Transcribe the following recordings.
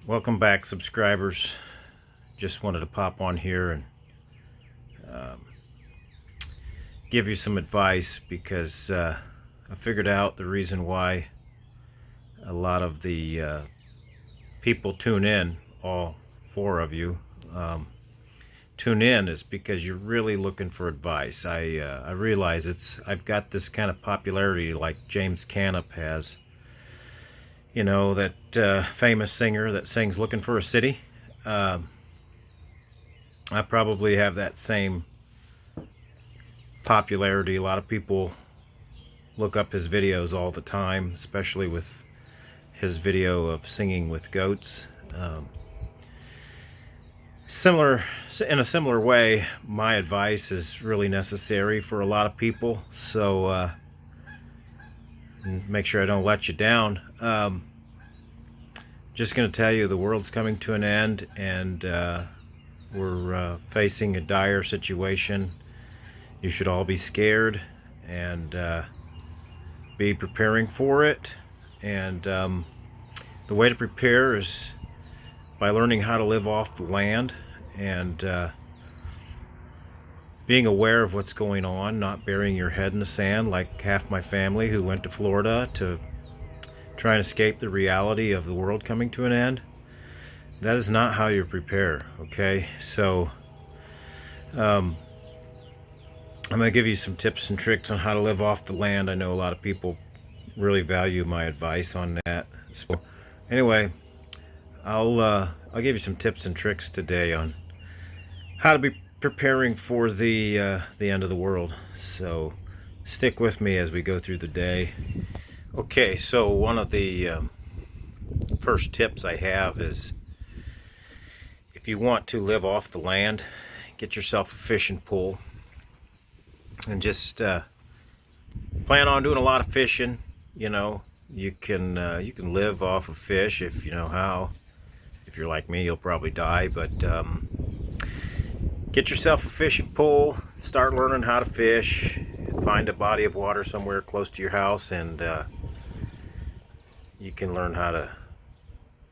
Welcome back, subscribers. Just wanted to pop on here and um, give you some advice because I figured out the reason why a lot of the people tune in, all four of you tune in, is because you're really looking for advice. I realize I've got this kind of popularity like James Canup has. You know, that famous singer that sings Looking for a City. Um, I probably have that same popularity. A lot of people look up his videos all the time, especially with his video of singing with goats. Similar, in a similar way, my advice is really necessary for a lot of people. So make sure I don't let you down. Just going to tell you the world's coming to an end, and we're facing a dire situation. You should all be scared and be preparing for it. And the way to prepare is by learning how to live off the land and being aware of what's going on, not burying your head in the sand like half my family who went to Florida to try and escape the reality of the world coming to an end. That is not how you prepare, okay? So I'm going to give you some tips and tricks on how to live off the land. I know a lot of people really value my advice on that. So anyway, I'll give you some tips and tricks today on how to be preparing for the end of the world. So stick with me as we go through the day. Okay, so one of the first tips I have is, if you want to live off the land, get yourself a fishing pole and just plan on doing a lot of fishing. You know, you can live off of fish if you know how. If you're like me, you'll probably die, but get yourself a fishing pole, start learning how to fish, find a body of water somewhere close to your house, and you can learn how to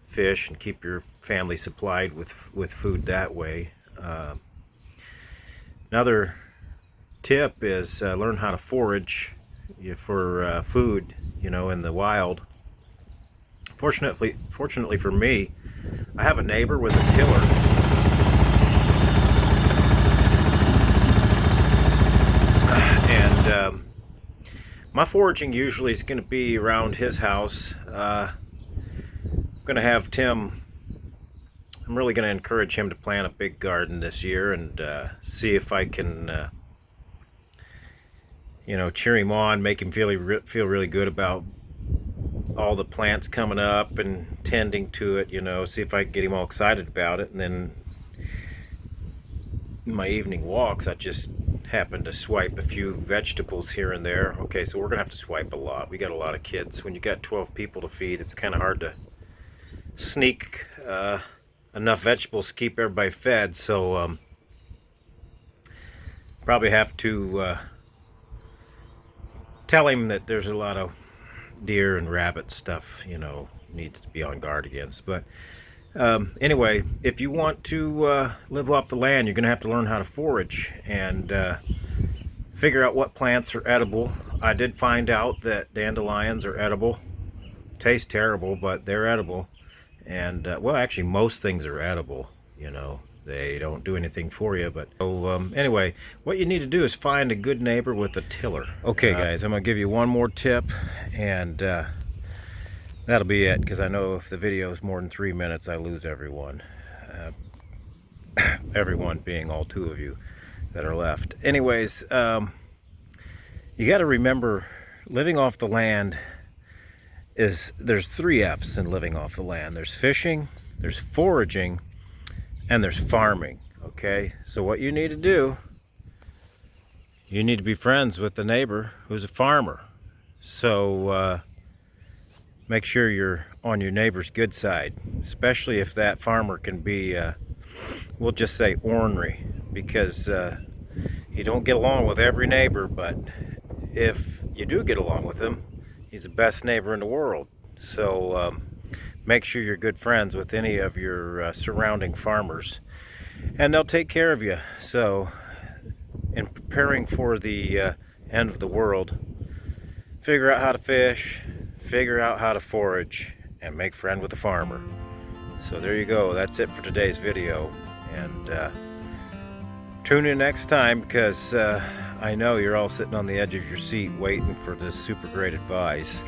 fish and keep your family supplied with food that way. Another tip is learn how to forage for food, you know, in the wild. Fortunately for me, I have a neighbor with a tiller. And my foraging usually is going to be around his house. I'm going to have Tim, I'm really going to encourage him to plant a big garden this year and see if I can, you know, cheer him on, make him feel really good about all the plants coming up and tending to it, you know, see if I can get him all excited about it. And then in my evening walks, I just happen to swipe a few vegetables here and there. Okay, so we're gonna have to swipe a lot. We got a lot of kids. When you got 12 people to feed, it's kind of hard to sneak enough vegetables to keep everybody fed. So probably have to tell him that there's a lot of deer and rabbit stuff, you know, needs to be on guard against. But anyway, if you want to live off the land, you're going to have to learn how to forage and figure out what plants are edible. I did find out that dandelions are edible. Taste terrible, but they're edible. And well, actually most things are edible, you know. They don't do anything for you. But so anyway, what you need to do is find a good neighbor with a tiller. Okay guys, I'm gonna give you one more tip, and that'll be it, because I know if the video is more than 3 minutes, I lose everyone. Everyone being all two of you that are left. Anyways, you got to remember, living off the land there's 3 F's in living off the land. There's fishing, there's foraging, and there's farming. Okay, so what you need to do, you need to be friends with the neighbor who's a farmer. So make sure you're on your neighbor's good side, especially if that farmer can be, we'll just say, ornery, because you don't get along with every neighbor, but if you do get along with him, he's the best neighbor in the world. So make sure you're good friends with any of your surrounding farmers, and they'll take care of you. So, in preparing for the end of the world, figure out how to fish, figure out how to forage, and make friend with the farmer. So there you go. That's it for today's video. And tune in next time, because I know you're all sitting on the edge of your seat waiting for this super great advice.